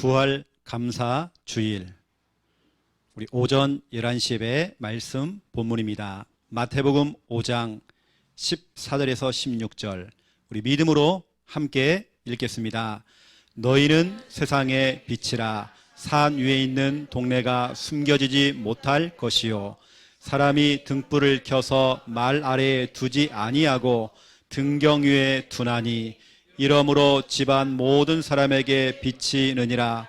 부활 감사 주일, 우리 오전 11시 예배 말씀 본문입니다. 마태복음 5장 14절에서 16절, 우리 믿음으로 함께 읽겠습니다. 너희는 세상의 빛이라. 산 위에 있는 동네가 숨겨지지 못할 것이요, 사람이 등불을 켜서 말 아래에 두지 아니하고 등경 위에 두나니 이러므로 집안 모든 사람에게 비치느니라.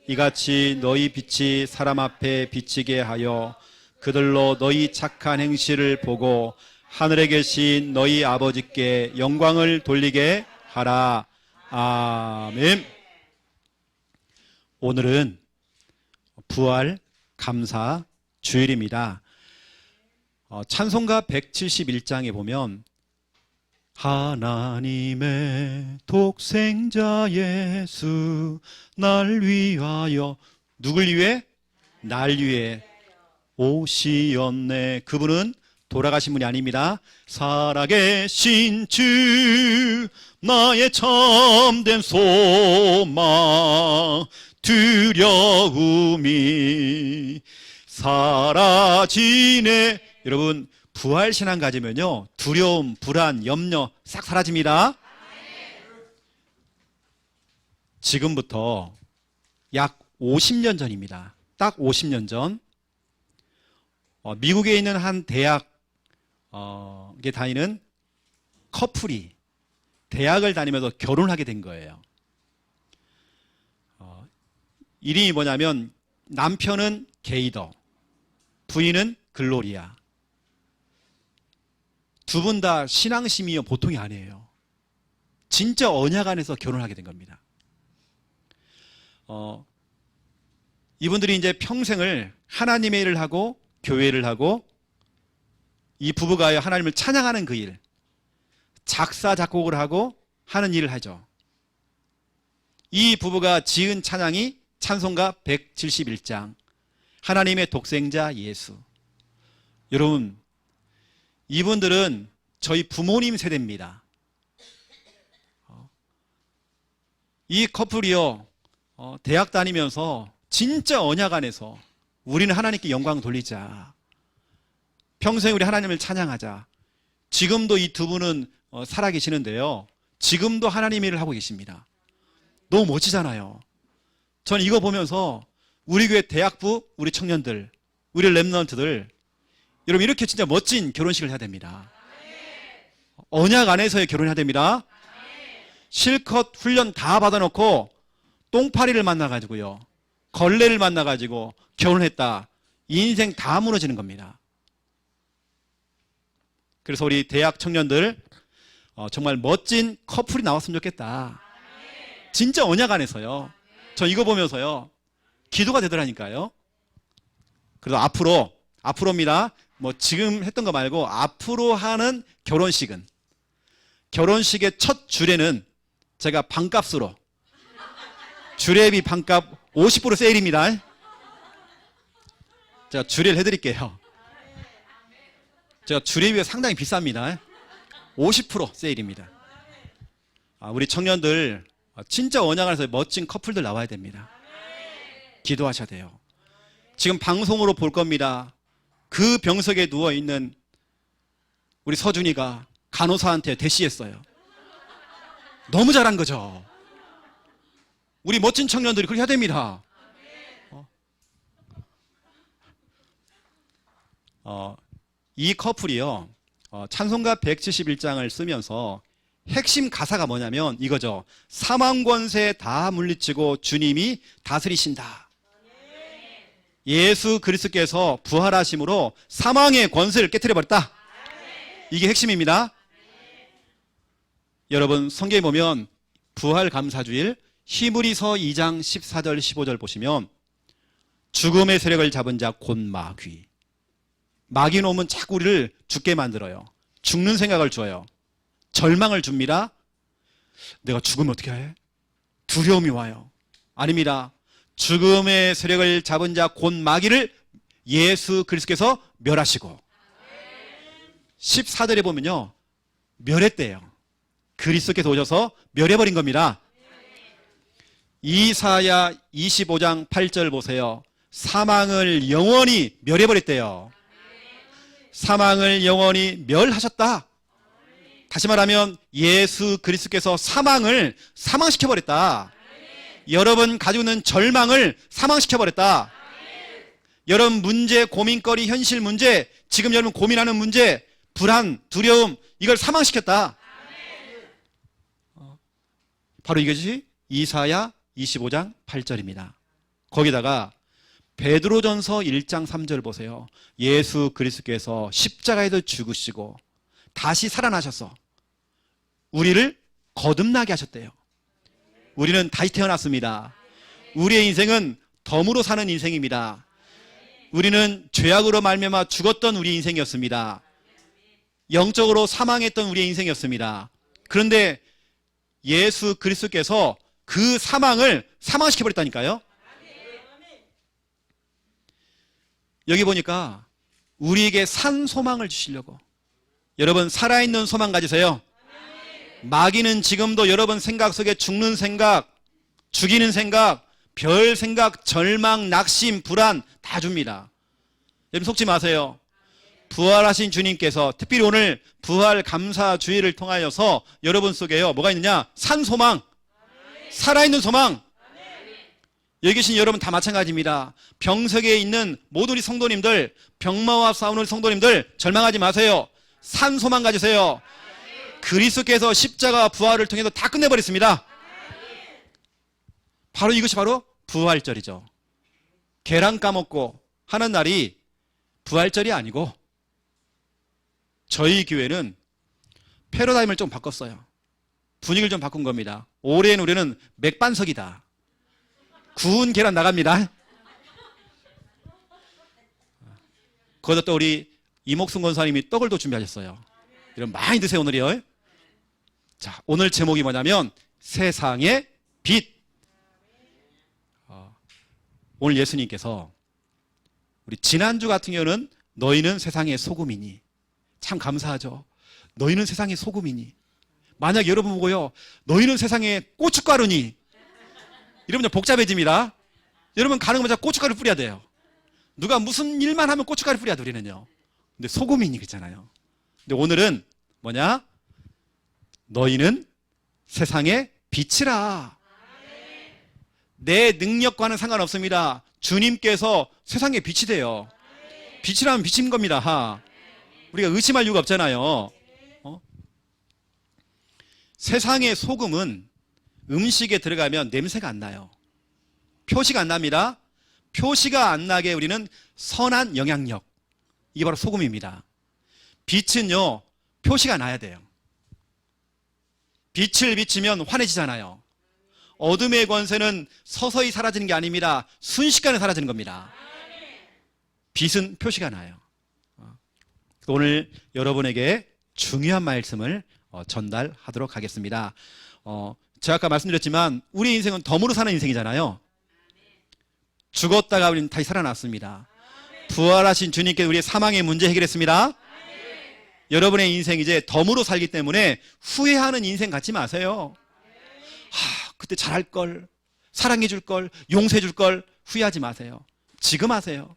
이같이 너희 빛이 사람 앞에 비치게 하여 그들로 너희 착한 행실을 보고 하늘에 계신 너희 아버지께 영광을 돌리게 하라. 아멘. 오늘은 부활 감사 주일입니다. 찬송가 171장에 보면 하나님의 독생자 예수 날 위하여, 누굴 위해? 날 위해 오시었네. 그분은 돌아가신 분이 아닙니다. 살아계신 주 나의 참된 소망, 두려움이 사라지네. 여러분, 부활신앙 가지면요, 두려움, 불안, 염려 싹 사라집니다. 지금부터 약 50년 전입니다. 딱 50년 전 미국에 있는 한 대학에 다니는 커플이 대학을 다니면서 결혼을 하게 된 거예요. 이름이 뭐냐면 남편은 게이더, 부인은 글로리아. 두 분 다 신앙심이 보통이 아니에요. 진짜 언약 안에서 결혼하게 된 겁니다. 이분들이 이제 평생을 하나님의 일을 하고 교회를 하고, 이 부부가 하나님을 찬양하는 그 일, 작사 작곡을 하고 하는 일을 하죠. 이 부부가 지은 찬양이 찬송가 171장, 하나님의 독생자 예수. 여러분, 이분들은 저희 부모님 세대입니다. 이 커플이요, 대학 다니면서 진짜 언약 안에서 우리는 하나님께 영광 돌리자, 평생 우리 하나님을 찬양하자. 지금도 이 두 분은 살아계시는데요, 지금도 하나님 일을 하고 계십니다. 너무 멋지잖아요. 저는 이거 보면서 우리 교회 대학부, 우리 청년들, 우리 렘넌트들, 여러분 이렇게 진짜 멋진 결혼식을 해야 됩니다. 언약 안에서의 결혼을 해야 됩니다. 실컷 훈련 다 받아놓고 똥파리를 만나가지고요, 걸레를 만나가지고 결혼했다, 인생 다 무너지는 겁니다. 그래서 우리 대학 청년들 정말 멋진 커플이 나왔으면 좋겠다. 진짜 언약 안에서요. 저 이거 보면서요, 기도가 되더라니까요. 그래서 앞으로입니다. 뭐 지금 했던 거 말고 앞으로 하는 결혼식은, 결혼식의 첫 주례는 제가 반값으로, 주례비 반값 50% 세일입니다. 제가 주례를 해드릴게요. 제가 주례비가 상당히 비쌉니다. 50% 세일입니다. 우리 청년들 진짜 언약 안에서 멋진 커플들 나와야 됩니다. 기도하셔야 돼요. 지금 방송으로 볼 겁니다. 그 병석에 누워있는 우리 서준이가 간호사한테 대시했어요. 너무 잘한 거죠. 우리 멋진 청년들이 그렇게 해야 됩니다. 이 커플이요, 찬송가 171장을 쓰면서 핵심 가사가 뭐냐면 이거죠. 사망 권세 다 물리치고 주님이 다스리신다. 예수 그리스도께서 부활하심으로 사망의 권세를 깨트려버렸다. 이게 핵심입니다. 여러분, 성경에 보면 부활 감사주일 히브리서 2장 14절 15절 보시면 죽음의 세력을 잡은 자 곧 마귀. 마귀 놈은 자꾸 우리를 죽게 만들어요. 죽는 생각을 줘요. 절망을 줍니다. 내가 죽으면 어떻게 해? 두려움이 와요. 아닙니다. 죽음의 세력을 잡은 자 곧 마귀를 예수 그리스도께서 멸하시고, 14절에 보면요, 멸했대요. 그리스도께서 오셔서 멸해버린 겁니다. 이사야 25장 8절 보세요. 사망을 영원히 멸해버렸대요. 사망을 영원히 멸하셨다. 다시 말하면 예수 그리스도께서 사망을 사망시켜버렸다. 여러분 가지고 있는 절망을 사망시켜버렸다. 여러분 문제, 고민거리, 현실 문제, 지금 여러분 고민하는 문제, 불안, 두려움, 이걸 사망시켰다. 바로 이것이 이사야 25장 8절입니다. 거기다가 베드로전서 1장 3절 보세요. 예수 그리스도께서 십자가에서 죽으시고 다시 살아나셔서 우리를 거듭나게 하셨대요. 우리는 다시 태어났습니다. 우리의 인생은 덤으로 사는 인생입니다. 우리는 죄악으로 말미암아 죽었던 우리의 인생이었습니다. 영적으로 사망했던 우리의 인생이었습니다. 그런데 예수 그리스도께서 그 사망을 사망시켜버렸다니까요. 여기 보니까 우리에게 산 소망을 주시려고. 여러분 살아있는 소망 가지세요. 마귀는 지금도 여러분 생각 속에 죽는 생각, 죽이는 생각, 별 생각, 절망, 낙심, 불안 다 줍니다. 여러분 속지 마세요. 부활하신 주님께서 특별히 오늘 부활 감사 주일을 통하여서 여러분 속에요 뭐가 있느냐? 산 소망, 살아있는 소망. 여기 계신 여러분 다 마찬가지입니다. 병석에 있는 모든 우리 성도님들, 병마와 싸우는 성도님들 절망하지 마세요. 산 소망 가지세요. 그리스도께서 십자가 부활을 통해서 다 끝내버렸습니다. 바로 이것이 바로 부활절이죠. 계란 까먹고 하는 날이 부활절이 아니고 저희 교회는 패러다임을 좀 바꿨어요. 분위기를 좀 바꾼 겁니다. 올해는 우리는 맥반석이다. 구운 계란 나갑니다. 거기다 또 우리 이목순 권사님이 떡을 또 준비하셨어요. 이런 많이 드세요 오늘이요. 자, 오늘 제목이 뭐냐면 세상의 빛. 오늘 예수님께서 우리 지난주 같은 경우는 너희는 세상의 소금이니. 참 감사하죠. 너희는 세상의 소금이니. 만약 여러분 보고요 너희는 세상의 고춧가루니 이러면 좀 복잡해집니다. 여러분 가는 거마다 고춧가루 뿌려야 돼요. 누가 무슨 일만 하면 고춧가루 뿌려야 돼 우리는요. 근데 소금이니 그렇잖아요. 근데 오늘은 뭐냐? 너희는 세상의 빛이라. 내 능력과는 상관없습니다. 주님께서 세상의 빛이 돼요. 빛이라면 빛인 겁니다. 우리가 의심할 이유가 없잖아요. 세상의 소금은 음식에 들어가면 냄새가 안 나요. 표시가 안 납니다. 표시가 안 나게 우리는 선한 영향력, 이게 바로 소금입니다. 빛은요 표시가 나야 돼요. 빛을 비치면 환해지잖아요. 어둠의 권세는 서서히 사라지는 게 아닙니다. 순식간에 사라지는 겁니다. 빛은 표시가 나요. 오늘 여러분에게 중요한 말씀을 전달하도록 하겠습니다. 제가 아까 말씀드렸지만 우리 인생은 덤으로 사는 인생이잖아요. 죽었다가 우리는 다시 살아났습니다. 부활하신 주님께 우리의 사망의 문제 해결했습니다. 여러분의 인생 이제 덤으로 살기 때문에 후회하는 인생 갖지 마세요. 그때 잘할걸, 사랑해줄걸, 용서해줄걸 후회하지 마세요. 지금 하세요.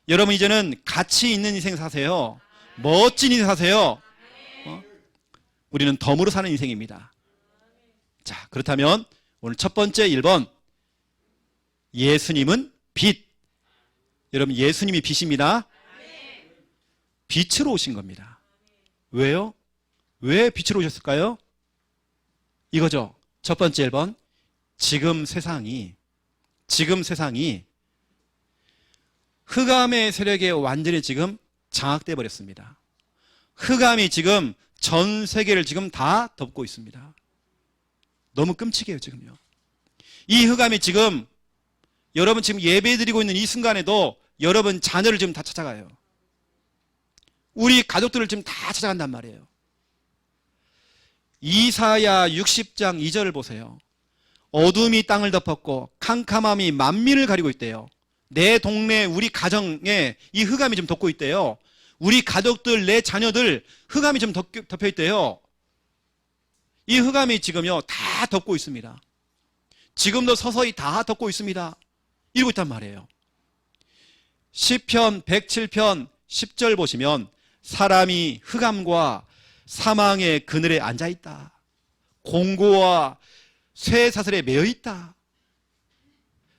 여러분 이제는 가치 있는 인생 사세요. 멋진 인생 사세요. 우리는 덤으로 사는 인생입니다. 자, 그렇다면 오늘 첫 번째 1번, 예수님은 빛. 여러분 예수님이 빛입니다. 빛으로 오신 겁니다. 왜요? 왜 빛으로 오셨을까요? 이거죠. 첫 번째 1번, 지금 세상이 흑암의 세력에 완전히 지금 장악돼 버렸습니다. 흑암이 지금 전 세계를 지금 다 덮고 있습니다. 너무 끔찍해요 지금요. 이 흑암이 지금 여러분 지금 예배드리고 있는 이 순간에도 여러분 자녀를 지금 다 찾아가요. 우리 가족들을 지금 다 찾아간단 말이에요. 이사야 60장 2절을 보세요. 어둠이 땅을 덮었고 캄캄함이 만민을 가리고 있대요. 내 동네 우리 가정에 이 흑암이 좀 덮고 있대요. 우리 가족들, 내 자녀들 흑암이 좀 덮여 있대요. 이 흑암이 지금요 다 덮고 있습니다. 지금도 서서히 다 덮고 있습니다. 이러고 있단 말이에요. 시편 107편 10절 보시면 사람이 흑암과 사망의 그늘에 앉아있다. 공고와 쇠사슬에 매여있다.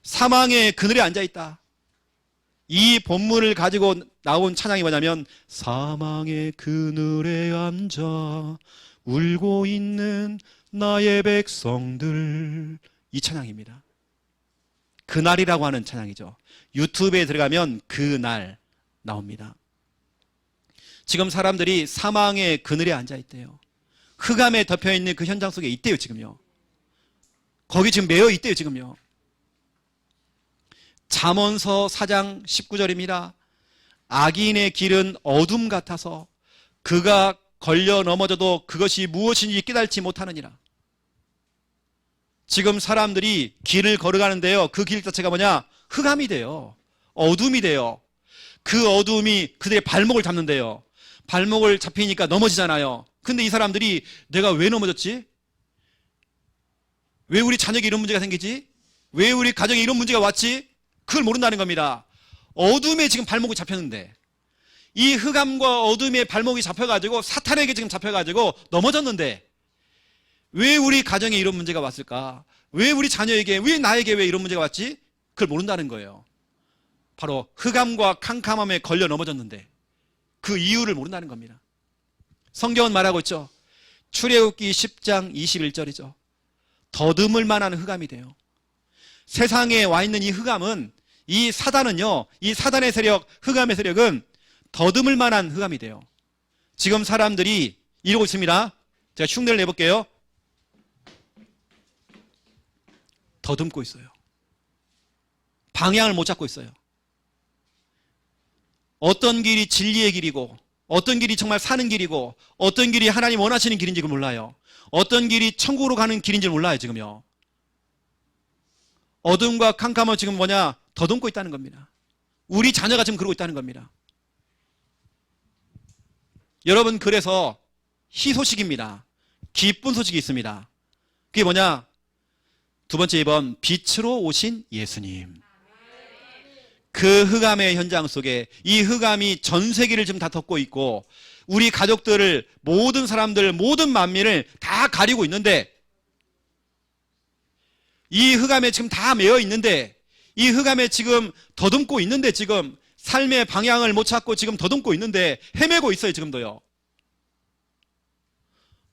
사망의 그늘에 앉아있다. 이 본문을 가지고 나온 찬양이 뭐냐면 사망의 그늘에 앉아 울고 있는 나의 백성들, 이 찬양입니다. 그날이라고 하는 찬양이죠. 유튜브에 들어가면 그날 나옵니다. 지금 사람들이 사망의 그늘에 앉아있대요. 흑암에 덮여있는 그 현장 속에 있대요. 지금요. 거기 지금 매여 있대요. 지금요. 잠언서 4장 19절입니다. 악인의 길은 어둠 같아서 그가 걸려 넘어져도 그것이 무엇인지 깨달지 못하느니라. 지금 사람들이 길을 걸어가는데요. 그 길 자체가 뭐냐? 흑암이 돼요. 어둠이 돼요. 그 어둠이 그들의 발목을 잡는데요. 발목을 잡히니까 넘어지잖아요. 근데 이 사람들이 내가 왜 넘어졌지? 왜 우리 자녀에게 이런 문제가 생기지? 왜 우리 가정에 이런 문제가 왔지? 그걸 모른다는 겁니다. 어둠에 지금 발목이 잡혔는데, 이 흑암과 어둠에 발목이 잡혀가지고 사탄에게 지금 잡혀가지고 넘어졌는데 왜 우리 가정에 이런 문제가 왔을까? 왜 우리 자녀에게, 왜 나에게 왜 이런 문제가 왔지? 그걸 모른다는 거예요. 바로 흑암과 캄캄함에 걸려 넘어졌는데 그 이유를 모른다는 겁니다. 성경은 말하고 있죠. 출애굽기 10장 21절이죠. 더듬을 만한 흑암이 돼요. 세상에 와 있는 이 흑암은, 이 사단은요, 이 사단의 세력, 흑암의 세력은 더듬을 만한 흑암이 돼요. 지금 사람들이 이러고 있습니다. 제가 흉내를 내볼게요. 더듬고 있어요. 방향을 못 잡고 있어요. 어떤 길이 진리의 길이고, 어떤 길이 정말 사는 길이고, 어떤 길이 하나님 원하시는 길인지 몰라요. 어떤 길이 천국으로 가는 길인지 몰라요. 지금요. 어둠과 캄캄은 지금 뭐냐? 더듬고 있다는 겁니다. 우리 자녀가 지금 그러고 있다는 겁니다. 여러분, 그래서 희소식입니다. 기쁜 소식이 있습니다. 그게 뭐냐? 두 번째 2번, 빛으로 오신 예수님. 그 흑암의 현장 속에, 이 흑암이 전 세계를 지금 다 덮고 있고 우리 가족들을, 모든 사람들, 모든 만민을 다 가리고 있는데, 이 흑암에 지금 다 매여 있는데, 이 흑암에 지금 더듬고 있는데, 지금 삶의 방향을 못 찾고 지금 더듬고 있는데 헤매고 있어요. 지금도요.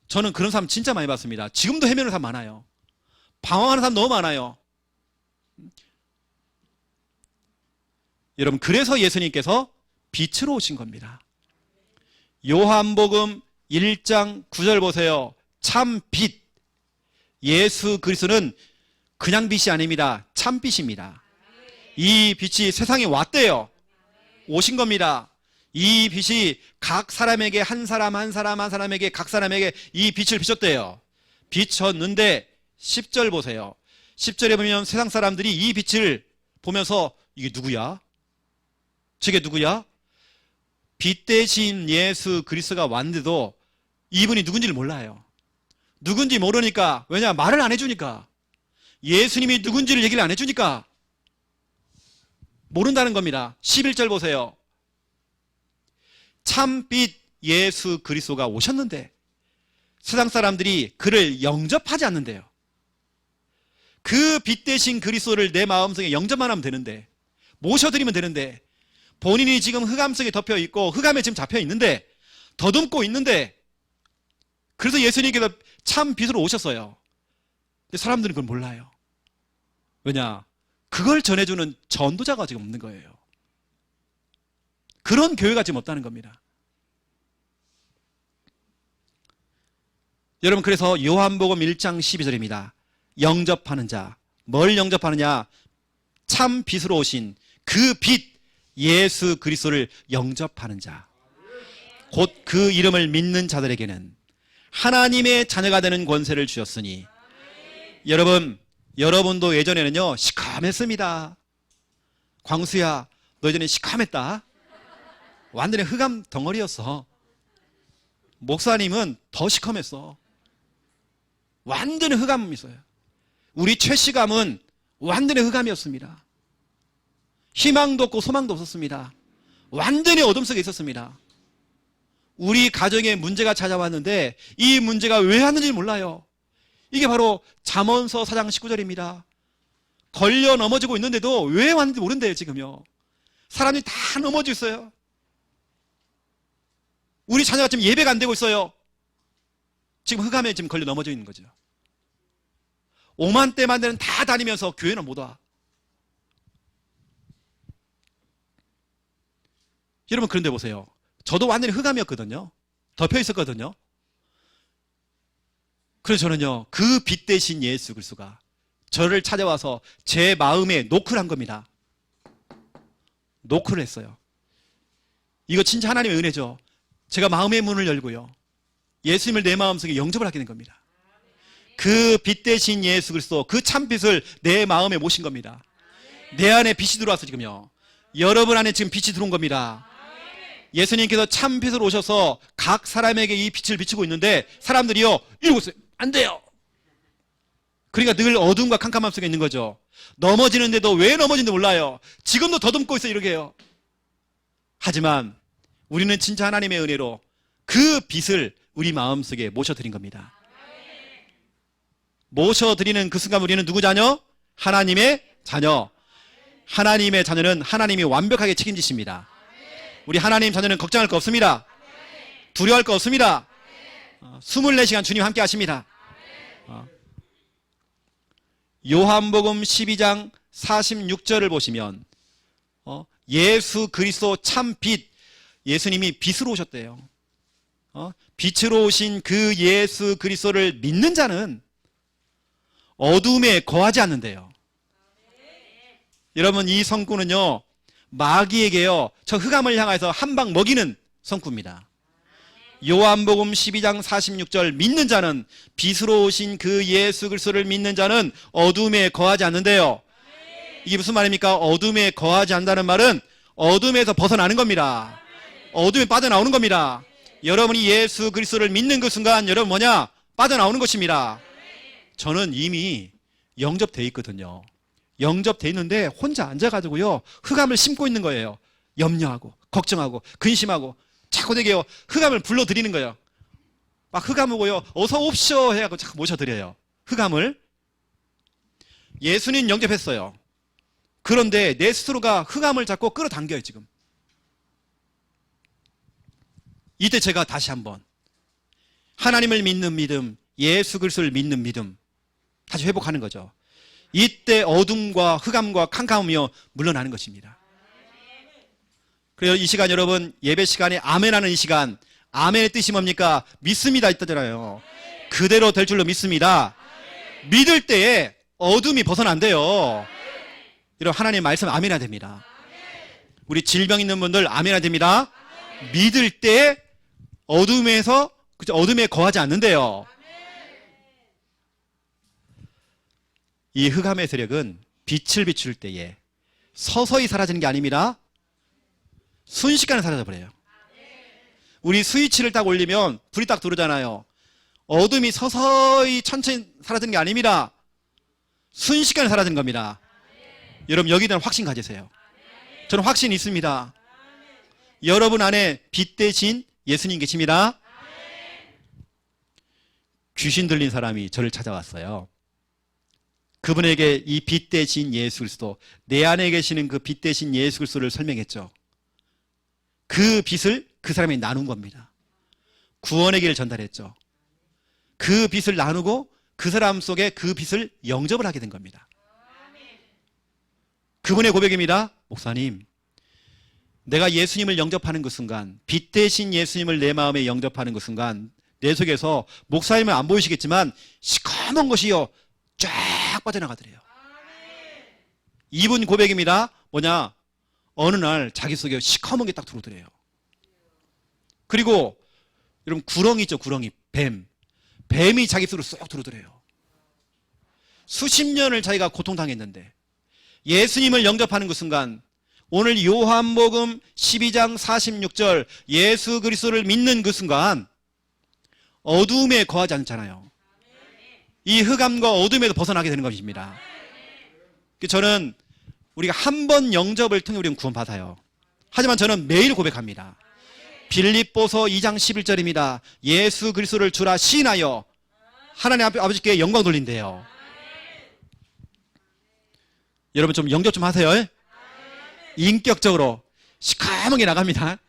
저는 그런 사람 진짜 많이 봤습니다. 지금도 헤매는 사람 많아요. 방황하는 사람 너무 많아요. 여러분, 그래서 예수님께서 빛으로 오신 겁니다. 요한복음 1장 9절 보세요. 참 빛. 예수 그리스도는 그냥 빛이 아닙니다. 참 빛입니다. 이 빛이 세상에 왔대요. 오신 겁니다. 이 빛이 각 사람에게, 한 사람 한 사람에게, 각 사람에게 이 빛을 비췄대요. 비쳤는데 10절 보세요. 10절에 보면 세상 사람들이 이 빛을 보면서 이게 누구야? 저게 누구야? 빛 대신 예수 그리스도가 왔는데도 이분이 누군지를 몰라요. 누군지 모르니까, 왜냐? 말을 안 해주니까. 예수님이 누군지를 얘기를 안 해주니까 모른다는 겁니다. 11절 보세요. 참빛 예수 그리스도가 오셨는데 세상 사람들이 그를 영접하지 않는데요. 그 빛 대신 그리스도를 내 마음속에 영접만 하면 되는데, 모셔드리면 되는데, 본인이 지금 흑암 속에 덮여 있고 흑암에 지금 잡혀 있는데, 더듬고 있는데, 그래서 예수님께서 참 빛으로 오셨어요. 근데 사람들은 그걸 몰라요. 왜냐? 그걸 전해주는 전도자가 지금 없는 거예요. 그런 교회가 지금 없다는 겁니다. 여러분, 그래서 요한복음 1장 12절입니다. 영접하는 자. 뭘 영접하느냐? 참 빛으로 오신 그 빛 예수 그리스도를 영접하는 자. 곧 그 이름을 믿는 자들에게는 하나님의 자녀가 되는 권세를 주셨으니. 여러분도 예전에는요 시커맸습니다. 광수야, 너 예전에 시커맸다. 완전히 흑암 덩어리였어. 목사님은 더 시커맸어. 완전히 흑암이 있어요. 우리 최씨감은 완전히 흑암이었습니다. 희망도 없고 소망도 없었습니다. 완전히 어둠 속에 있었습니다. 우리 가정에 문제가 찾아왔는데 이 문제가 왜 왔는지 몰라요. 이게 바로 잠언서 4장 19절입니다. 걸려 넘어지고 있는데도 왜 왔는지 모른대요. 지금요. 사람이 다 넘어져 있어요. 우리 자녀가 지금 예배가 안 되고 있어요. 지금 흑암에 지금 걸려 넘어져 있는 거죠. 5만 대만 되는 다 다니면서 교회는 못 와. 여러분, 그런데 보세요. 저도 완전히 흑암이었거든요. 덮여 있었거든요. 그래서 저는요, 그 빛 대신 예수 그리스도가 저를 찾아와서 제 마음에 노크를 한 겁니다. 노크를 했어요. 이거 진짜 하나님의 은혜죠. 제가 마음의 문을 열고요, 예수님을 내 마음속에 영접을 하게 된 겁니다. 그 빛 대신 예수 그리스도, 그 참빛을 내 마음에 모신 겁니다. 내 안에 빛이 들어와서 지금요, 여러분 안에 지금 빛이 들어온 겁니다. 예수님께서 참빛을 오셔서 각 사람에게 이 빛을 비추고 있는데 사람들이요, 이러고 있어요. 안 돼요. 그러니까 늘 어둠과 캄캄함 속에 있는 거죠. 넘어지는데도 왜 넘어지는지 몰라요. 지금도 더듬고 있어요. 이렇게 해요. 하지만 우리는 진짜 하나님의 은혜로 그 빛을 우리 마음속에 모셔드린 겁니다. 모셔드리는 그 순간 우리는 누구 자녀? 하나님의 자녀. 하나님의 자녀는 하나님이 완벽하게 책임지십니다. 우리 하나님 자녀는 걱정할 거 없습니다. 두려워할 거 없습니다. 24시간 주님 함께 하십니다. 요한복음 12장 46절을 보시면 예수 그리스도 참 빛, 예수님이 빛으로 오셨대요. 빛으로 오신 그 예수 그리스도를 믿는 자는 어둠에 거하지 않는데요. 여러분, 이 성구는요, 마귀에게요, 저 흑암을 향해서 한 방 먹이는 성구입니다. 요한복음 12장 46절, 믿는 자는, 빛으로 오신 그 예수 그리스도를 믿는 자는 어둠에 거하지 않는데요. 이게 무슨 말입니까? 어둠에 거하지 않는다는 말은 어둠에서 벗어나는 겁니다. 어둠에 빠져나오는 겁니다. 여러분이 예수 그리스도를 믿는 그 순간 여러분 뭐냐? 빠져나오는 것입니다. 저는 이미 영접돼 있거든요. 영접돼 있는데 혼자 앉아가지고요, 흑암을 심고 있는 거예요. 염려하고 걱정하고 근심하고 자꾸 되게요, 흑암을 불러드리는 거예요. 막 흑암 오고요, 어서 옵쇼 해갖고 자꾸 모셔드려요. 흑암을. 예수님 영접했어요. 그런데 내 스스로가 흑암을 자꾸 끌어당겨요. 지금 이때 제가 다시 한번 하나님을 믿는 믿음, 예수 그리스도를 믿는 믿음 다시 회복하는 거죠. 이때 어둠과 흑암과 캄캄함이요 물러나는 것입니다. 그래서 이 시간 여러분, 예배 시간에 아멘하는 이 시간, 아멘의 뜻이 뭡니까? 믿습니다 있다잖아요. 그대로 될 줄로 믿습니다. 믿을 때에 어둠이 벗어난대요. 이런 하나님의 말씀 아멘해야 됩니다. 우리 질병 있는 분들 아멘해야 됩니다. 믿을 때 어둠에서, 그죠? 어둠에 거하지 않는데요. 이 흑암의 세력은 빛을 비출 때에 서서히 사라지는 게 아닙니다. 순식간에 사라져버려요. 우리 스위치를 딱 올리면 불이 딱 들어오잖아요. 어둠이 서서히 천천히 사라지는 게 아닙니다. 순식간에 사라지는 겁니다. 여러분, 여기는 확신 가지세요. 저는 확신이 있습니다. 여러분 안에 빛 대신 예수님 계십니다. 귀신 들린 사람이 저를 찾아왔어요. 그분에게 이 빛 대신 예수 그리스도, 내 안에 계시는 그 빛 대신 예수 그리스도를 설명했죠. 그 빛을 그 사람이 나눈 겁니다. 구원의 길을 전달했죠. 그 빛을 나누고 그 사람 속에 그 빛을 영접을 하게 된 겁니다. 그분의 고백입니다. 목사님, 내가 예수님을 영접하는 그 순간, 빛 대신 예수님을 내 마음에 영접하는 그 순간 내 속에서, 목사님은 안 보이시겠지만 시커먼 것이요 쫙 빠져나가더래요. 이분 고백입니다. 뭐냐? 어느 날 자기 속에 시커먼 게 딱 들어오더래요. 그리고 여러분, 구렁이 있죠, 구렁이. 뱀이 자기 속으로 쏙 들어오더래요. 수십 년을 자기가 고통당했는데 예수님을 영접하는 그 순간, 오늘 요한복음 12장 46절 예수 그리스도를 믿는 그 순간 어둠에 거하지 않잖아요. 이 흑암과 어둠에서 벗어나게 되는 것입니다. 저는 우리가 한 번 영접을 통해 우리는 구원받아요. 하지만 저는 매일 고백합니다. 빌립보서 2장 11절입니다. 예수 그리스도를 주라 시인하여 하나님 아버지께 영광 돌린대요. 여러분 좀 영접 좀 하세요. 인격적으로 시커멓게 나갑니다.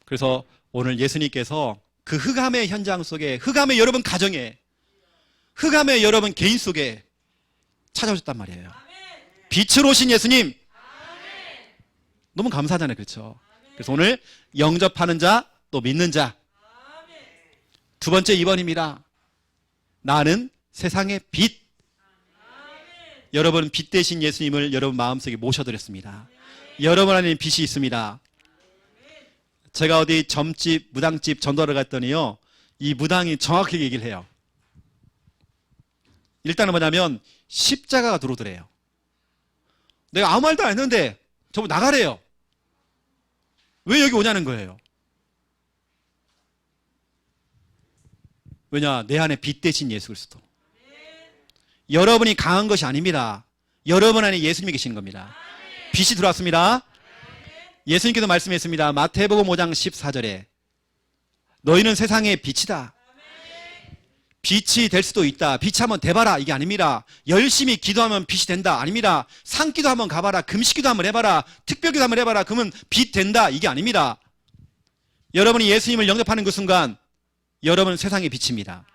그래서 오늘 예수님께서 그 흑암의 현장 속에, 흑암의 여러분 가정에, 흑암의 여러분 개인 속에 찾아오셨단 말이에요. 빛으로 오신 예수님, 너무 감사하잖아요. 그렇죠? 그래서 오늘 영접하는 자, 또 믿는 자. 두 번째 2번입니다. 나는 세상의 빛. 여러분 빛 대신 예수님을 여러분 마음속에 모셔드렸습니다. 여러분 안에 빛이 있습니다. 제가 어디 점집, 무당집 전도를 갔더니요, 이 무당이 정확하게 얘기를 해요. 일단은 뭐냐면 십자가가 들어오더래요. 내가 아무 말도 안 했는데 저보고 나가래요. 왜 여기 오냐는 거예요. 왜냐? 내 안에 빛 대신 예수 그리스도. 여러분이 강한 것이 아닙니다. 여러분 안에 예수님이 계시는 겁니다. 빛이 들어왔습니다. 예수님께서 말씀했습니다. 마태복음 5장 14절에 너희는 세상의 빛이다. 빛이 될 수도 있다. 빛이 한번 돼봐라. 이게 아닙니다. 열심히 기도하면 빛이 된다. 아닙니다. 산기도 한번 가봐라. 금식기도 한번 해봐라. 특별기도 한번 해봐라. 그러면 빛 된다. 이게 아닙니다. 여러분이 예수님을 영접하는 그 순간 여러분은 세상의 빛입니다.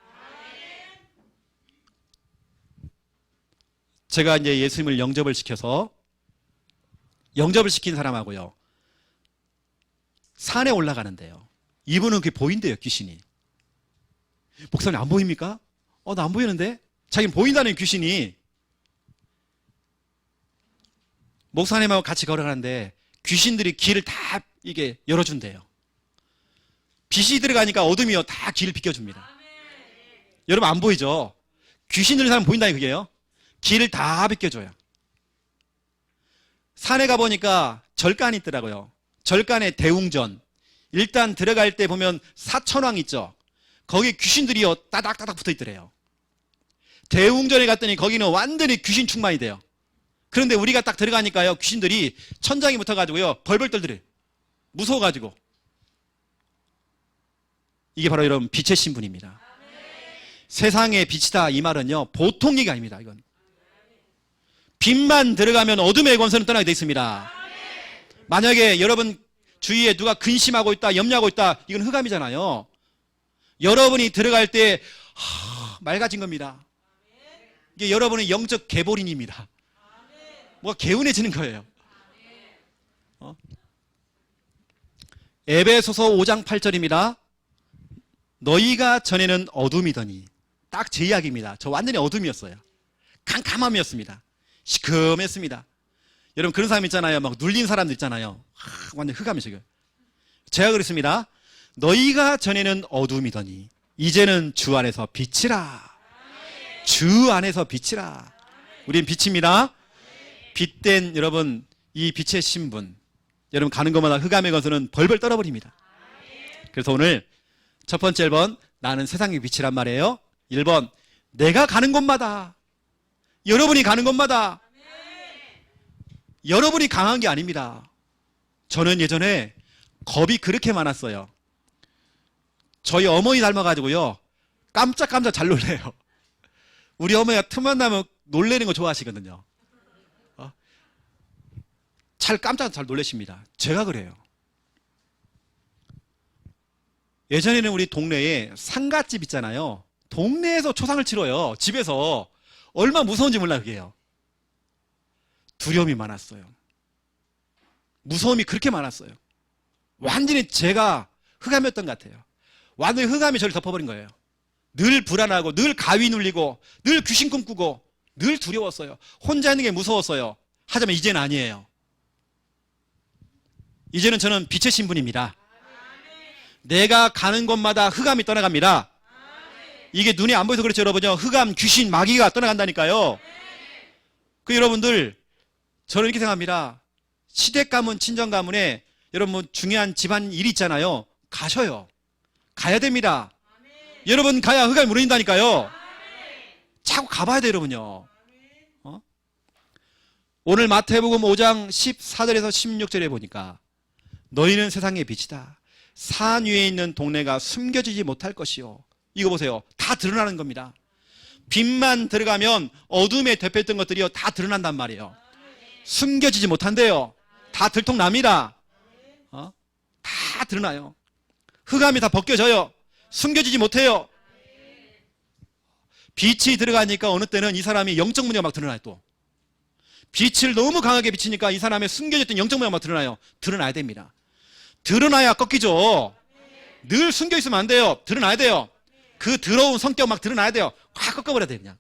제가 이제 예수님을 영접을 시켜서 영접을 시킨 사람하고요, 산에 올라가는데요, 이분은 그게 보인대요. 귀신이. 목사님 안 보입니까? 나 안 보이는데? 자기는 보인다는 귀신이. 목사님하고 같이 걸어가는데 귀신들이 길을 다 이게 열어준대요. 빛이 들어가니까 어둠이요 다 길을 비켜줍니다. 여러분 안 보이죠? 귀신 들린 사람 보인다니 그게요. 길을 다 비켜줘요. 산에 가보니까 절간이 있더라고요. 절간에 대웅전. 일단 들어갈 때 보면 사천왕 있죠. 거기 귀신들이요 따닥따닥 붙어있더래요. 대웅전에 갔더니 거기는 완전히 귀신 충만이 돼요. 그런데 우리가 딱 들어가니까요, 귀신들이 천장에 붙어가지고요 벌벌 떨더래요. 무서워가지고. 이게 바로 여러분 빛의 신분입니다. 세상의 빛이다 이 말은요 보통 얘기 아닙니다. 이건 빛만 들어가면 어둠의 권세는 떠나게 되어 있습니다. 만약에 여러분 주위에 누가 근심하고 있다, 염려하고 있다, 이건 흑암이잖아요. 여러분이 들어갈 때 맑아진 겁니다. 이게 여러분의 영적 개보린입니다. 뭐가 개운해지는 거예요. 에베소서 5장 8절입니다. 너희가 전에는 어둠이더니, 딱 제 이야기입니다. 저 완전히 어둠이었어요. 캄캄함이었습니다. 시커맸습니다. 여러분 그런 사람 있잖아요. 막 눌린 사람들 있잖아요. 완전 흑암이죠. 제가 그랬습니다. 너희가 전에는 어둠이더니 이제는 주 안에서 빛이라. 주 안에서 빛이라. 우린 빛입니다. 빛된 여러분, 이 빛의 신분, 여러분 가는 것마다 흑암의 것은 벌벌 떨어버립니다. 그래서 오늘 첫 번째 1번, 나는 세상의 빛이란 말이에요. 1번, 내가 가는 곳마다, 여러분이 가는 곳마다, 여러분이 강한 게 아닙니다. 저는 예전에 겁이 그렇게 많았어요. 저희 어머니 닮아가지고요 깜짝깜짝 잘 놀래요. 우리 어머니가 틈만 나면 놀래는 거 좋아하시거든요. 깜짝 잘 놀라십니다. 제가 그래요. 예전에는 우리 동네에 상갓집 있잖아요. 동네에서 초상을 치러요. 집에서. 얼마나 무서운지 몰라 그게요. 두려움이 많았어요. 무서움이 그렇게 많았어요. 완전히 제가 흑암이었던 것 같아요. 완전히 흑암이 저를 덮어버린 거예요. 늘 불안하고, 늘 가위 눌리고, 늘 귀신 꿈꾸고, 늘 두려웠어요. 혼자 있는 게 무서웠어요. 하지만 이제는 아니에요. 이제는 저는 빛의 신분입니다. 내가 가는 곳마다 흑암이 떠나갑니다. 이게 눈에 안 보여서 그렇죠 여러분요. 흑암, 귀신, 마귀가 떠나간다니까요. 그 여러분들, 저는 이렇게 생각합니다. 시댁 가문, 친정 가문에 여러분 중요한 집안 일이 있잖아요. 가셔요. 가야 됩니다. 여러분 가야 흑암이 무너진다니까요. 자꾸 가봐야 돼요, 여러분요. 오늘 마태복음 5장 14절에서 16절에 보니까 너희는 세상의 빛이다. 산 위에 있는 동네가 숨겨지지 못할 것이요. 이거 보세요. 다 드러나는 겁니다. 빛만 들어가면 어둠에 덮였던 것들이요 다 드러난단 말이에요. 숨겨지지 못한대요. 다 들통납니다. 다 드러나요. 흑암이 다 벗겨져요. 숨겨지지 못해요. 빛이 들어가니까 어느 때는 이 사람이 영적 문제가 막 드러나요. 또 빛을 너무 강하게 비치니까 이 사람의 숨겨졌던 영적 문제가 막 드러나요. 드러나야 됩니다. 드러나야 꺾이죠. 늘 숨겨 있으면 안 돼요. 드러나야 돼요. 그 더러운 성격 막 드러나야 돼요. 확 꺾어버려야 돼요. 그냥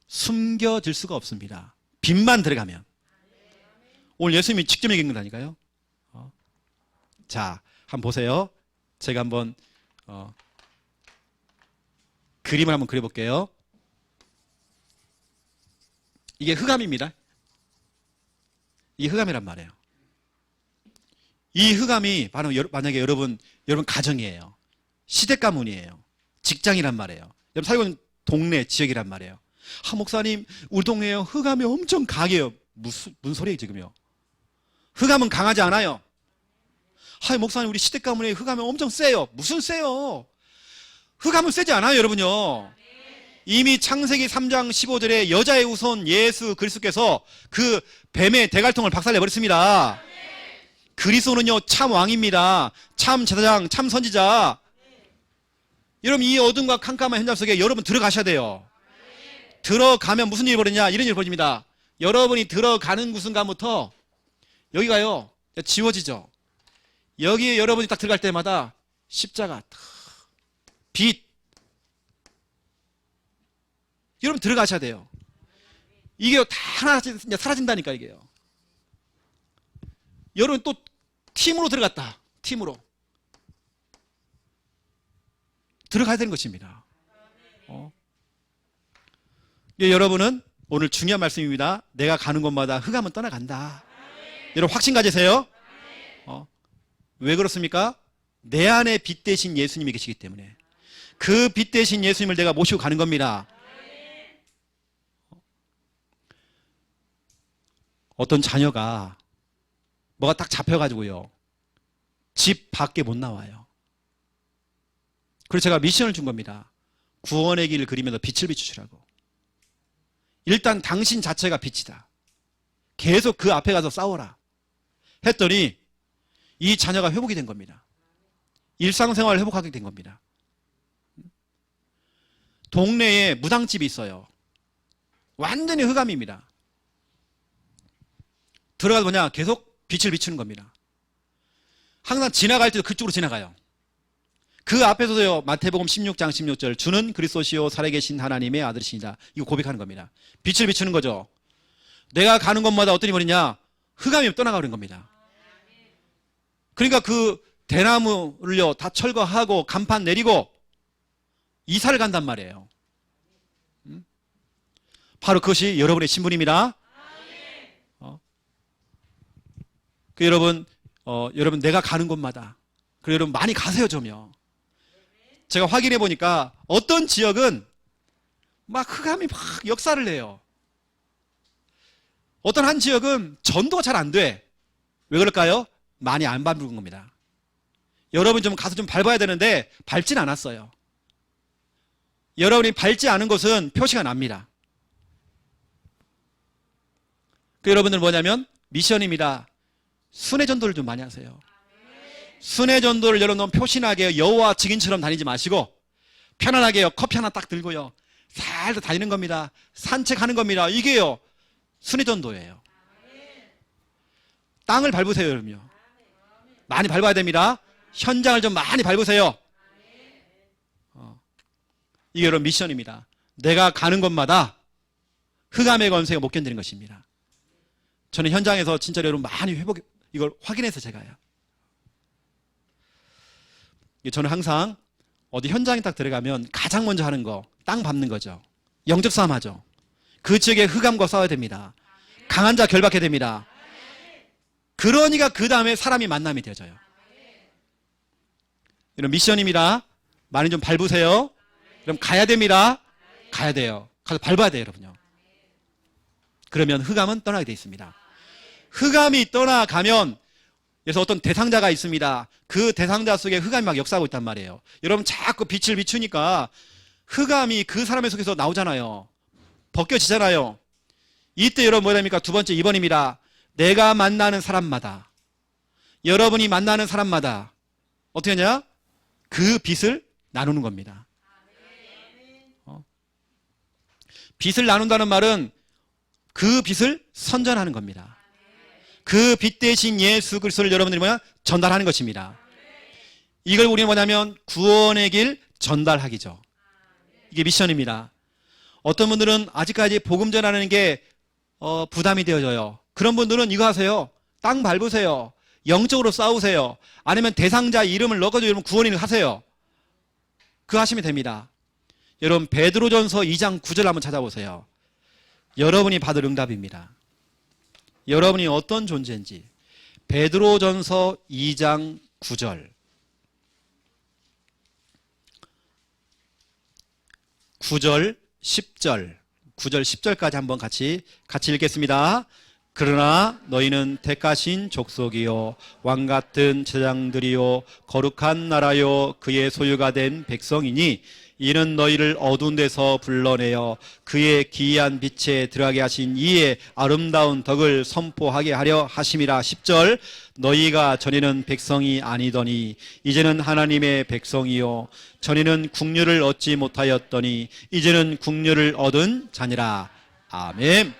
숨겨질 수가 없습니다. 빛만 들어가면. 오늘 예수님이 직접 얘기한 거라니까요. 자, 한번 보세요. 제가 한번 그림을 한번 그려볼게요. 이게 흑암입니다. 이게 흑암이란 말이에요. 이 흑암이 바로 만약에 여러분 가정이에요. 시댁 가문이에요. 직장이란 말이에요. 여러분 살고 있는 동네 지역이란 말이에요. 목사님 우리 동네에 흑암이 엄청 강해요. 무슨 소리예요 지금요? 흑암은 강하지 않아요. 목사님 우리 시댁 가문에 흑암이 엄청 세요. 무슨 세요? 흑암은 세지 않아요, 여러분요. 이미 창세기 3장 15절에 여자의 후손 예수 그리스도께서 그 뱀의 대갈통을 박살내버렸습니다. 그리스도는요 참 왕입니다. 참 제사장, 참 선지자. 여러분 이 어둠과 캄캄한 현장 속에 여러분 들어가셔야 돼요. 들어가면 무슨 일이 벌어지냐? 이런 일이 벌어집니다. 여러분이 들어가는 그 순간부터 여기가요 지워지죠. 여기에 여러분이 딱 들어갈 때마다 십자가, 빛, 여러분 들어가셔야 돼요. 이게 다 하나 사라진다니까 이게요. 여러분 또 팀으로 들어갔다. 팀으로 들어가야 되는 것입니다. 예, 여러분은 오늘 중요한 말씀입니다. 내가 가는 곳마다 흑암은 떠나간다. 여러분 확신 가지세요. 왜 그렇습니까? 내 안에 빛 대신 예수님이 계시기 때문에 그 빛 대신 예수님을 내가 모시고 가는 겁니다. 어떤 자녀가 뭐가 딱 잡혀가지고요 집 밖에 못 나와요. 그래서 제가 미션을 준 겁니다. 구원의 길을 그리면서 빛을 비추시라고. 일단 당신 자체가 빛이다. 계속 그 앞에 가서 싸워라 했더니 이 자녀가 회복이 된 겁니다. 일상생활을 회복하게 된 겁니다. 동네에 무당집이 있어요. 완전히 흑암입니다. 들어가서 뭐냐 계속 빛을 비추는 겁니다. 항상 지나갈 때도 그쪽으로 지나가요. 그 앞에서도요 마태복음 16장 16절 주는 그리스도시요 살아계신 하나님의 아들이시니다. 이거 고백하는 겁니다. 빛을 비추는 거죠. 내가 가는 곳마다 어떤 일이 벌이냐 흑암이 떠나가 버린 겁니다. 그러니까 그 대나무를요 다 철거하고 간판 내리고 이사를 간단 말이에요. 바로 그것이 여러분의 신분입니다. 여러분 내가 가는 곳마다 그리고 여러분 많이 가세요 좀요. 제가 확인해 보니까 어떤 지역은 막 흑암이 막 역사를 내요. 어떤 한 지역은 전도가 잘 안 돼. 왜 그럴까요? 많이 안 밟은 겁니다. 여러분 좀 가서 좀 밟아야 되는데 밟진 않았어요. 여러분이 밟지 않은 곳은 표시가 납니다. 여러분들 뭐냐면 미션입니다. 순회 전도를 좀 많이 하세요. 순회 전도를 여러분 표신하게 여호와 증인처럼 다니지 마시고 편안하게요. 커피 하나 딱 들고요. 살살 다니는 겁니다. 산책하는 겁니다. 이게요. 순회 전도예요. 땅을 밟으세요, 여러분요. 많이 밟아야 됩니다. 현장을 좀 많이 밟으세요. 이게 여러분 미션입니다. 내가 가는 곳마다 흑암의 권세가 못 견디는 것입니다. 저는 현장에서 진짜 여러분 많이 이걸 확인해서 제가요. 저는 항상 어디 현장에 딱 들어가면 가장 먼저 하는 거 땅 밟는 거죠. 영적 싸움 하죠. 그 지역의 흑암과 싸워야 됩니다. 강한 자 결박해야 됩니다. 그러니까 그 다음에 사람이 만남이 되어져요. 이런 미션입니다. 많이 좀 밟으세요. 그럼 가야 됩니다. 가야 돼요. 가서 밟아야 돼요, 여러분요. 그러면 흑암은 떠나게 돼 있습니다. 흑암이 떠나가면 그래서 어떤 대상자가 있습니다. 그 대상자 속에 흑암이 막 역사하고 있단 말이에요. 여러분 자꾸 빛을 비추니까 흑암이 그 사람의 속에서 나오잖아요. 벗겨지잖아요. 이때 여러분 뭐라 합니까? 두 번째 2번입니다. 내가 만나는 사람마다, 여러분이 만나는 사람마다 어떻게 하냐? 그 빛을 나누는 겁니다. 빛을 나눈다는 말은 그 빛을 선전하는 겁니다. 그 빛 대신 예수 그리스도를 여러분들이 뭐냐? 전달하는 것입니다. 이걸 우리는 뭐냐면 구원의 길 전달하기죠. 이게 미션입니다. 어떤 분들은 아직까지 복음 전하는 게 부담이 되어져요. 그런 분들은 이거 하세요. 땅 밟으세요. 영적으로 싸우세요. 아니면 대상자 이름을 넣어가지고 여러분 구원인을 하세요. 그거 하시면 됩니다. 여러분 베드로전서 2장 9절 한번 찾아보세요. 여러분이 받을 응답입니다. 여러분이 어떤 존재인지. 베드로전서 2장 9절. 9절, 10절. 9절, 10절까지 한번 같이 읽겠습니다. 그러나 너희는 택하신 족속이요 왕같은 제장들이요 거룩한 나라요 그의 소유가 된 백성이니 이는 너희를 어두운 데서 불러내어 그의 기이한 빛에 들어가게 하신 이의 아름다운 덕을 선포하게 하려 하심이라. 10절 너희가 전에는 백성이 아니더니 이제는 하나님의 백성이요 전에는 국류를 얻지 못하였더니 이제는 국류를 얻은 자니라. 아멘.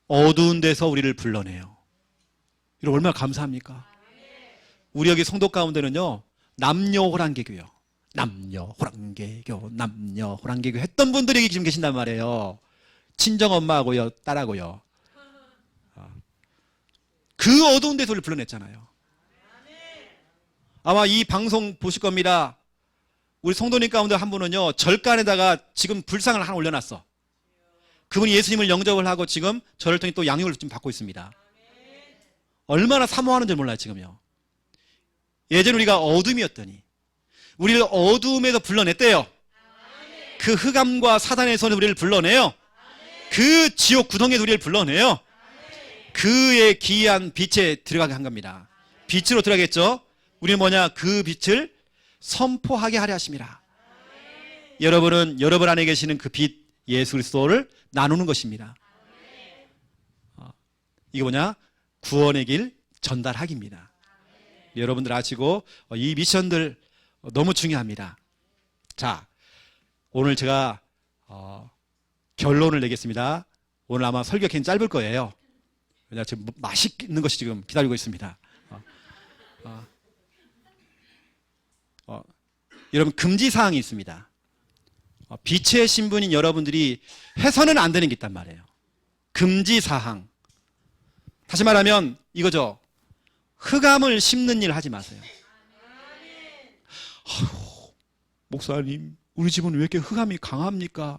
어두운 데서 우리를 불러내요. 이거 얼마나 감사합니까? 우리 여기 성도 가운데는요 남녀 호랑개교요. 남녀 호랑개교 했던 분들이 지금 계신단 말이에요. 친정엄마하고요 딸하고요. 그 어두운 데서 우리를 불러냈잖아요. 아마 이 방송 보실 겁니다. 우리 성도님 가운데 한 분은요 절간에다가 지금 불상을 하나 올려놨어. 그분이 예수님을 영접을 하고 지금 저를 통해 또 양육을 좀 받고 있습니다. 얼마나 사모하는지 몰라요 지금요. 예전 우리가 어둠이었더니 우리를 어두움에서 불러냈대요. 그 흑암과 사단의 손에 우리를 불러내요. 그 지옥 구덩이에서 우리를 불러내요. 그의 기이한 빛에 들어가게 한 겁니다. 빛으로 들어가겠죠. 우리는 뭐냐? 그 빛을 선포하게 하려 하심이라. 여러분은 여러분 안에 계시는 그 빛 예수 그리스도를 나누는 것입니다. 이게 뭐냐? 구원의 길 전달하기입니다. 여러분들 아시고 이 미션들 너무 중요합니다. 자, 오늘 제가 결론을 내겠습니다. 오늘 아마 설교 굉장히 짧을 거예요. 왜냐 지금 맛있는 것이 지금 기다리고 있습니다. 여러분 금지 사항이 있습니다. 빛의 신분인 여러분들이 해서는 안 되는 게 있단 말이에요. 금지 사항. 다시 말하면 이거죠. 흑암을 심는 일 하지 마세요. 아유, 목사님, 우리 집은 왜 이렇게 흑암이 강합니까?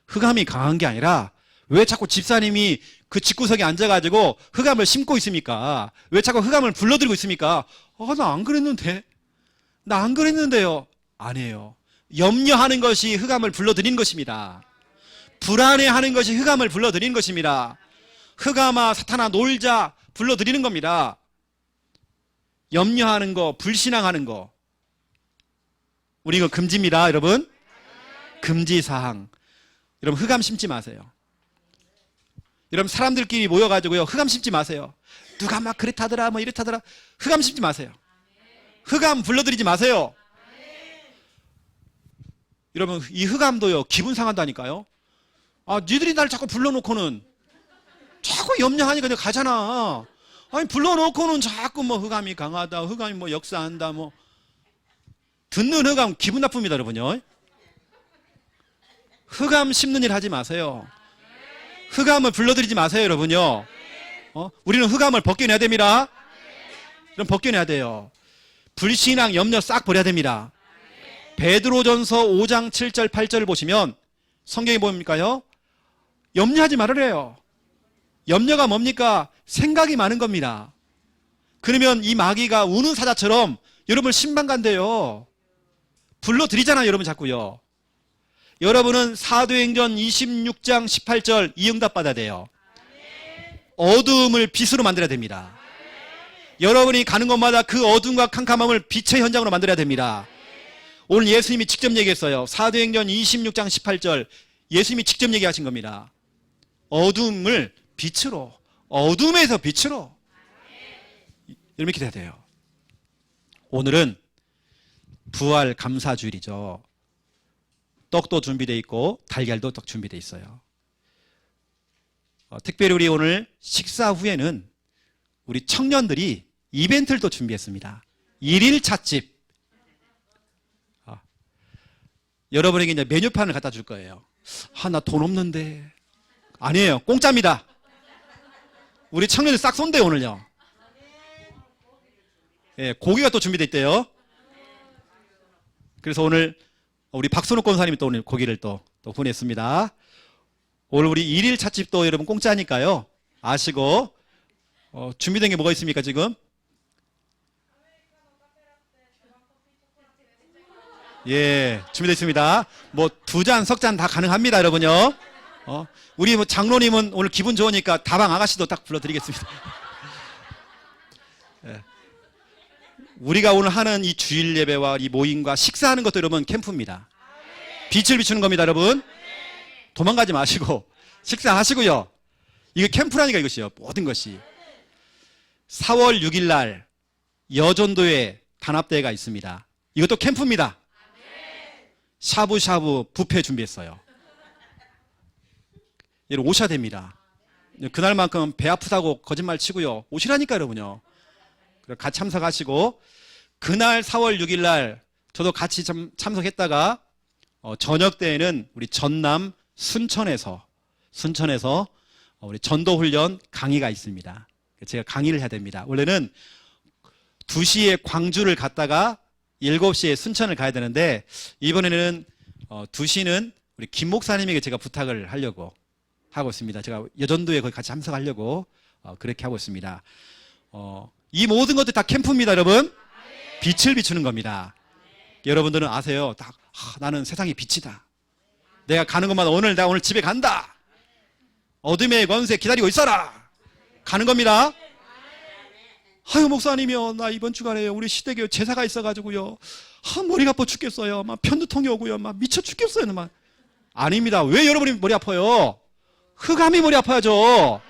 흑암이 강한 게 아니라 왜 자꾸 집사님이 그 집구석에 앉아가지고 흑암을 심고 있습니까? 왜 자꾸 흑암을 불러들이고 있습니까? 나 안 그랬는데. 나 안 그랬는데요. 아니에요. 염려하는 것이 흑암을 불러들이는 것입니다. 불안해하는 것이 흑암을 불러들이는 것입니다. 흑암아 사탄아 놀자 불러들이는 겁니다. 염려하는 거, 불신앙하는 거. 우리 이거 금지입니다, 여러분. 금지 사항. 여러분 흑암 심지 마세요. 여러분 사람들끼리 모여가지고요 흑암 심지 마세요. 누가 막 그렇다더라 뭐 이렇다더라. 흑암 심지 마세요. 흑암 불러들이지 마세요. 여러분 이 흑암도요 기분 상한다니까요. 니들이 날 자꾸 불러놓고는 자꾸 염려하니까 내가 가잖아. 아니 불러놓고는 자꾸 뭐 흑암이 강하다, 흑암이 뭐 역사한다, 뭐 듣는 흑암 기분 나쁩니다, 여러분요. 흑암 심는 일 하지 마세요. 흑암을 불러들이지 마세요, 여러분요. 우리는 흑암을 벗겨내야 됩니다. 그럼 벗겨내야 돼요. 불신앙, 염려 싹 버려야 됩니다. 베드로전서 5장 7절 8절을 보시면 성경이 뭡니까요? 염려하지 말으래요. 염려가 뭡니까? 생각이 많은 겁니다. 그러면 이 마귀가 우는 사자처럼 여러분 신방 간대요. 불러드리잖아요, 여러분 자꾸요. 여러분은 사도행전 26장 18절 이 응답 받아야 돼요. 어두움을 빛으로 만들어야 됩니다. 여러분이 가는 곳마다 그 어둠과 캄캄함을 빛의 현장으로 만들어야 됩니다. 오늘 예수님이 직접 얘기했어요. 사도행전 26장 18절 예수님이 직접 얘기하신 겁니다. 어둠을 빛으로, 어둠에서 빛으로. 이렇게 돼야 돼요. 오늘은 부활 감사주일이죠. 떡도 준비되어 있고 달걀도 떡 준비되어 있어요. 특별히 우리 오늘 식사 후에는 우리 청년들이 이벤트를 또 준비했습니다. 1일 찻집. 여러분에게 이제 메뉴판을 갖다 줄 거예요. 나 돈 없는데. 아니에요. 공짜입니다. 우리 청년들 싹 쏜대요, 오늘요. 예, 고기가 또 준비되어 있대요. 그래서 오늘 우리 박선욱 권사님이 또 오늘 고기를 또 보냈습니다. 오늘 우리 1일 찻집도 여러분 공짜니까요. 아시고, 준비된 게 뭐가 있습니까, 지금? 예, 준비되어 있습니다. 뭐, 2잔, 석잔 다 가능합니다, 여러분요. 우리 뭐 장로님은 오늘 기분 좋으니까 다방 아가씨도 딱 불러드리겠습니다. 예. 우리가 오늘 하는 이 주일 예배와 이 모임과 식사하는 것도 여러분 캠프입니다. 빛을 비추는 겁니다, 여러분. 도망가지 마시고 식사하시고요. 이거 캠프라니까 이것이요. 모든 것이. 4월 6일 날 여전도에 단합대회가 있습니다. 이것도 캠프입니다. 샤브샤브 뷔페 준비했어요. 여러분 오셔야 됩니다. 그날만큼 배 아프다고 거짓말 치고요. 오시라니까 여러분요. 같이 참석하시고 그날 4월 6일 날 저도 같이 참석했다가 저녁 때에는 우리 전남 순천에서 우리 전도훈련 강의가 있습니다. 제가 강의를 해야 됩니다. 원래는 2시에 광주를 갔다가 7시에 순천을 가야 되는데 이번에는 2시는 우리 김 목사님에게 제가 부탁을 하려고 하고 있습니다. 제가 여전도에 거기 같이 참석하려고 그렇게 하고 있습니다. 이 모든 것들 다 캠프입니다, 여러분. 빛을 비추는 겁니다. 여러분들은 아세요. 나는 세상의 빛이다. 내가 가는 곳마다 내가 오늘 집에 간다. 어둠의 권세 기다리고 있어라. 가는 겁니다. 아유, 목사님이요. 나 이번 주간에 우리 시댁에 제사가 있어가지고요. 머리가 아파 죽겠어요. 막 편두통이 오고요. 막 미쳐 죽겠어요. 막. 아닙니다. 왜 여러분이 머리 아파요? 흑암이 머리 아파야죠.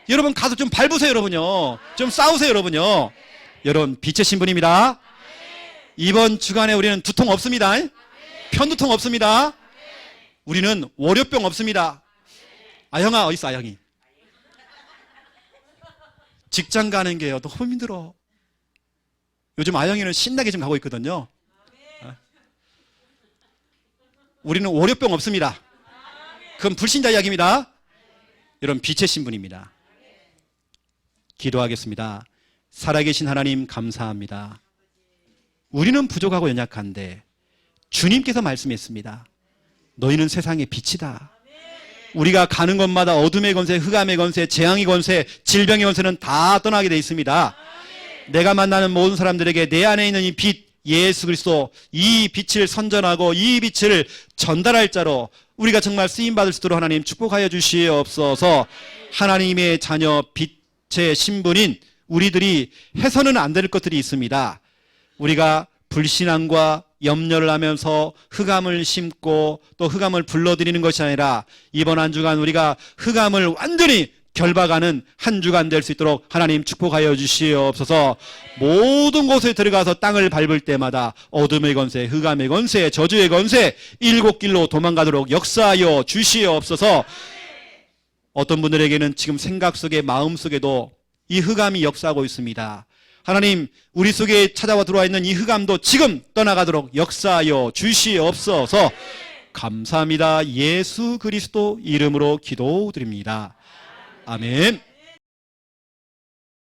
여러분 가서 좀 밟으세요, 여러분요. 좀 싸우세요, 여러분요. 여러분 빛의 신분입니다. 이번 주간에 우리는 두통 없습니다. 편두통 없습니다. 우리는 월요병 없습니다. 아영아 어디 있어, 아영이? 직장 가는 게요 너무 힘들어. 요즘 아영이는 신나게 지금 가고 있거든요. 우리는 월요병 없습니다. 그건 불신자 이야기입니다. 여러분 빛의 신분입니다. 기도하겠습니다. 살아계신 하나님 감사합니다. 우리는 부족하고 연약한데 주님께서 말씀했습니다. 너희는 세상의 빛이다. 우리가 가는 곳마다 어둠의 권세, 흑암의 권세, 재앙의 권세, 질병의 권세는 다 떠나게 되어 있습니다. 내가 만나는 모든 사람들에게 내 안에 있는 이 빛, 예수 그리스도, 이 빛을 선전하고 이 빛을 전달할 자로 우리가 정말 쓰임받을 수 있도록 하나님 축복하여 주시옵소서. 하나님의 자녀 빛의 신분인 우리들이 해서는 안 될 것들이 있습니다. 우리가 불신앙과 염려를 하면서 흑암을 심고 또 흑암을 불러들이는 것이 아니라 이번 한 주간 우리가 흑암을 완전히 결박하는 한 주간 될 수 있도록 하나님 축복하여 주시옵소서. 모든 곳에 들어가서 땅을 밟을 때마다 어둠의 권세, 흑암의 권세, 저주의 권세 7길로 도망가도록 역사하여 주시옵소서. 어떤 분들에게는 지금 생각 속에 마음 속에도 이 흑암이 역사하고 있습니다. 하나님 우리 속에 찾아와 들어와 있는 이 흑암도 지금 떠나가도록 역사하여 주시옵소서. 감사합니다. 예수 그리스도 이름으로 기도드립니다. 아멘.